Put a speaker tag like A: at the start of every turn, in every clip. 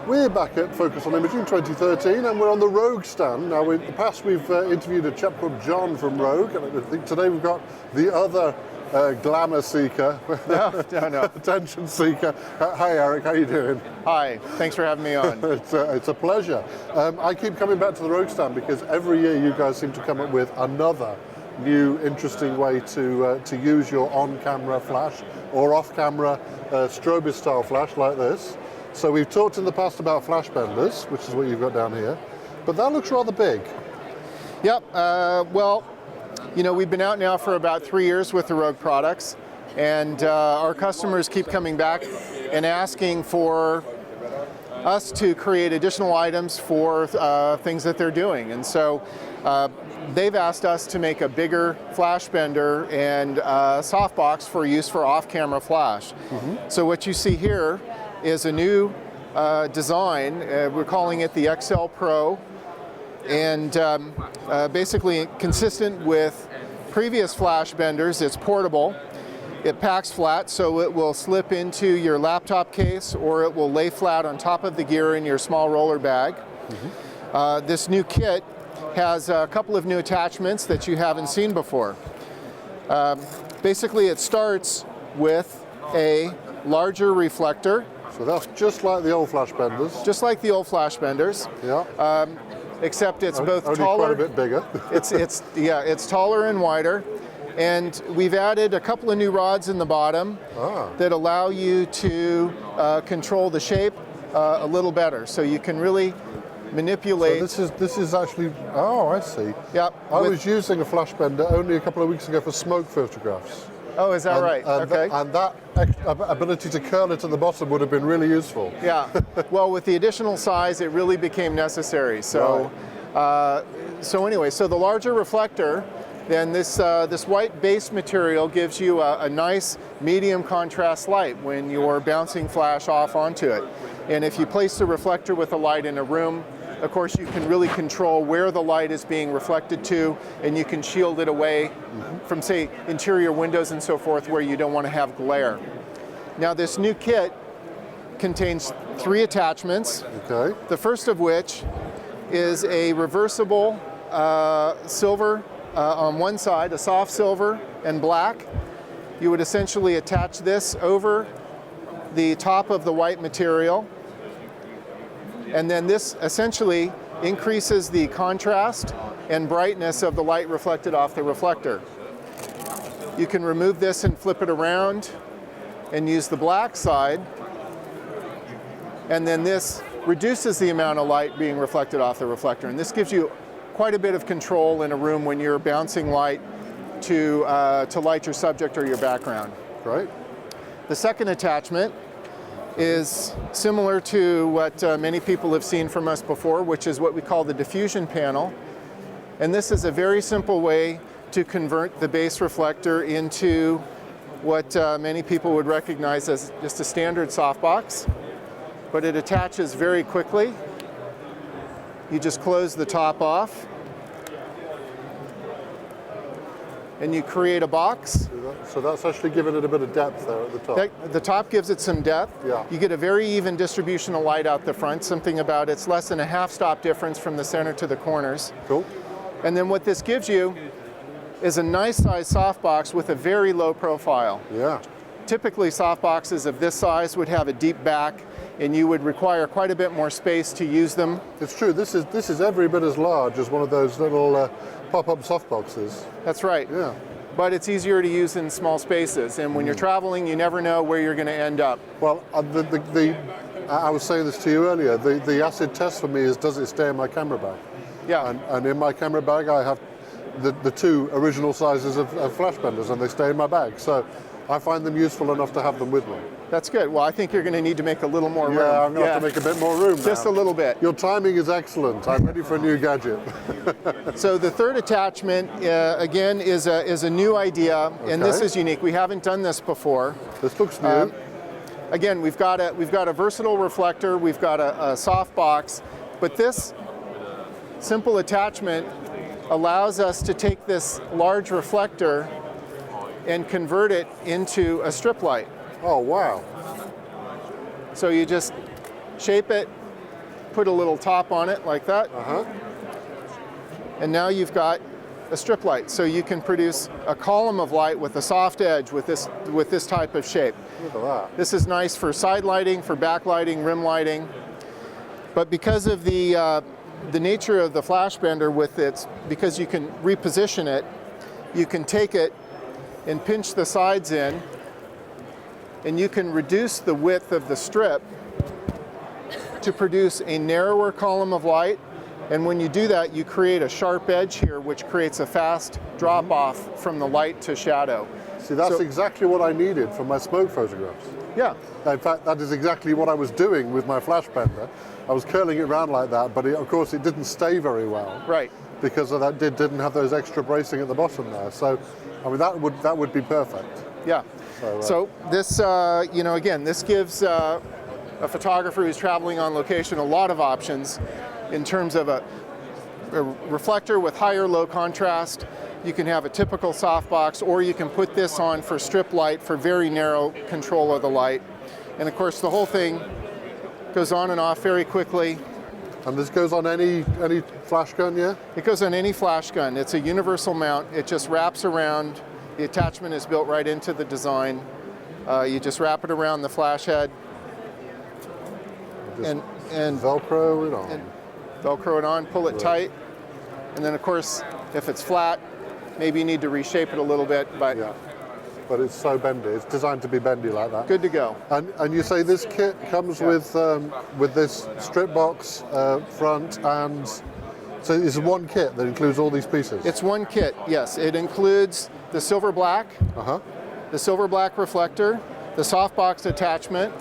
A: We're back at Focus on Imaging 2013 and we're on the Rogue stand. Now in the past we've interviewed a chap called John from Rogue, and I think today we've got the other glamour seeker,
B: no.
A: attention seeker. Hi Eric, how you doing?
B: Hi, thanks for having me on.
A: It's a pleasure. I keep coming back to the Rogue stand because every year you guys seem to come up with another new interesting way to use your on-camera flash or off-camera strobist style flash like this. So we've talked in the past about Flashbenders, which is what you've got down here, but that looks rather big.
B: Yep, well, you know, we've been out now for about 3 years with the Rogue products, and our customers keep coming back and asking for us to create additional items for things that they're doing. And so they've asked us to make a bigger Flashbender and softbox for use for off-camera flash. Mm-hmm. So what you see here is a new design. We're calling it the XL Pro, and basically consistent with previous Flashbenders. It's portable. It packs flat, so it will slip into your laptop case, or it will lay flat on top of the gear in your small roller bag. Mm-hmm. This new kit has a couple of new attachments that you haven't seen before. Basically, it starts with a larger reflector.
A: So that's just like the old Flashbenders.
B: Just like the old Flashbenders.
A: Yeah.
B: Except it's both
A: only
B: taller.
A: Quite a bit bigger.
B: it's taller and wider, and we've added a couple of new rods in the bottom that allow you to control the shape a little better. So you can really manipulate.
A: So this is actually. Oh, I see.
B: Yep.
A: I was using a Flashbender only a couple of weeks ago for smoke photographs.
B: Oh, is that right? Okay.
A: And that ability to curl it at the bottom would have been really useful.
B: Yeah. Well, with the additional size, it really became necessary. So, right. So anyway, so the larger reflector, then this white base material gives you a nice medium contrast light when you're bouncing flash off onto it. And if you place the reflector with the light in a room, of course, you can really control where the light is being reflected to, and you can shield it away from, say, interior windows and so forth where you don't want to have glare. Now, this new kit contains 3 attachments.
A: Okay.
B: The first of which is a reversible silver on one side, a soft silver and black. You would essentially attach this over the top of the white material. And then this essentially increases the contrast and brightness of the light reflected off the reflector. You can remove this and flip it around and use the black side. And then this reduces the amount of light being reflected off the reflector. And this gives you quite a bit of control in a room when you're bouncing light to light your subject or your background.
A: Right.
B: The second attachment is similar to what many people have seen from us before, which is what we call the Diffusion Panel. And this is a very simple way to convert the base reflector into what many people would recognize as just a standard softbox. But it attaches very quickly. You just close the top off, and you create a box.
A: So that's actually giving it a bit of depth there at the top.
B: The top gives it some depth.
A: Yeah.
B: You get a very even distribution of light out the front, something about it's less than a half stop difference from the center to the corners.
A: Cool.
B: And then what this gives you is a nice size softbox with a very low profile.
A: Yeah.
B: Typically softboxes of this size would have a deep back, and you would require quite a bit more space to use them.
A: It's true, this is every bit as large as one of those little pop-up softboxes.
B: That's right.
A: Yeah.
B: But it's easier to use in small spaces, and when you're traveling, you never know where you're going to end up.
A: Well, I was saying this to you earlier, the acid test for me is, does it stay in my camera bag?
B: Yeah.
A: And in my camera bag I have the 2 original sizes of Flashbenders, and they stay in my bag. So I find them useful enough to have them with me.
B: That's good. Well, I think you're going to need to make a little more room.
A: Yeah, I'm going to have to make a bit more room now.
B: Just a little bit.
A: Your timing is excellent. I'm ready for a new gadget.
B: So the third attachment, again, is a new idea, and this is unique. We haven't done this before.
A: This looks new.
B: Again, we've got a versatile reflector, we've got a soft box, but this simple attachment allows us to take this large reflector and convert it into a strip light.
A: Oh, wow.
B: So you just shape it, put a little top on it like that, and now you've got a strip light. So you can produce a column of light with a soft edge with this type of shape.
A: Look at that.
B: This is nice for side lighting, for back lighting, rim lighting. But because of the nature of the Flashbender because you can reposition it, you can take it and pinch the sides in, and you can reduce the width of the strip to produce a narrower column of light. And when you do that, you create a sharp edge here, which creates a fast drop off from the light to shadow.
A: See, that's exactly what I needed for my smoke photographs.
B: Yeah.
A: In fact, that is exactly what I was doing with my Flashbender. I was curling it around like that, but of course it didn't stay very well.
B: Right.
A: Because of that, didn't have those extra bracing at the bottom there. So, I mean, that would be perfect.
B: Yeah. So this, you know, again, this gives a photographer who's traveling on location a lot of options in terms of a reflector with high or low contrast. You can have a typical softbox, or you can put this on for strip light for very narrow control of the light. And of course, the whole thing goes on and off very quickly.
A: And this goes on any flash gun, yeah?
B: It goes on any flash gun. It's a universal mount. It just wraps around. The attachment is built right into the design. You just wrap it around the flash head. And
A: Velcro it on.
B: And Velcro it on, pull it tight. And then of course, if it's flat, maybe you need to reshape it a little bit, but
A: yeah. But it's so bendy. It's designed to be bendy like that.
B: Good to go.
A: And you say this kit comes with this strip box front, and so it's one kit that includes all these pieces.
B: It's one kit. Yes, it includes the silver black, the silver black reflector, the softbox attachment.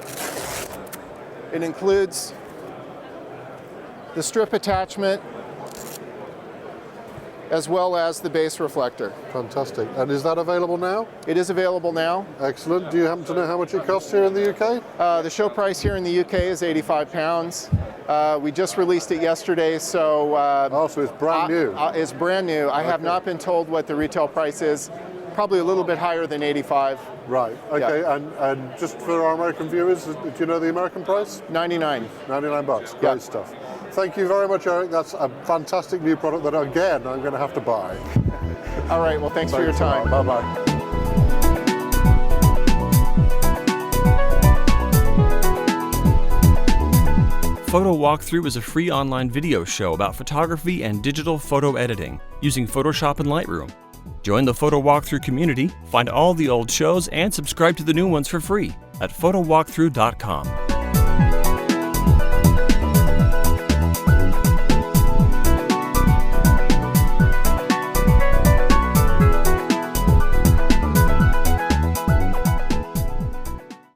B: It includes the strip attachment, as well as the base reflector.
A: Fantastic. And is that available now?
B: It is available now.
A: Excellent. Do you happen to know how much it costs here in the UK?
B: The show price here in the UK is £85. We just released it yesterday, so...
A: so it's brand new.
B: It's brand new. I have not been told what the retail price is. Probably a little bit higher than 85.
A: Right. Okay. Yeah. And just for our American viewers, do you know the American price?
B: 99.
A: 99 bucks. Great stuff. Thank you very much, Eric. That's a fantastic new product that, again, I'm going to have to buy.
B: All right. Well, thanks for your time.
A: Bye-bye.
C: Photo Walkthrough is a free online video show about photography and digital photo editing using Photoshop and Lightroom. Join the Photo Walkthrough community, find all the old shows, and subscribe to the new ones for free at photowalkthrough.com.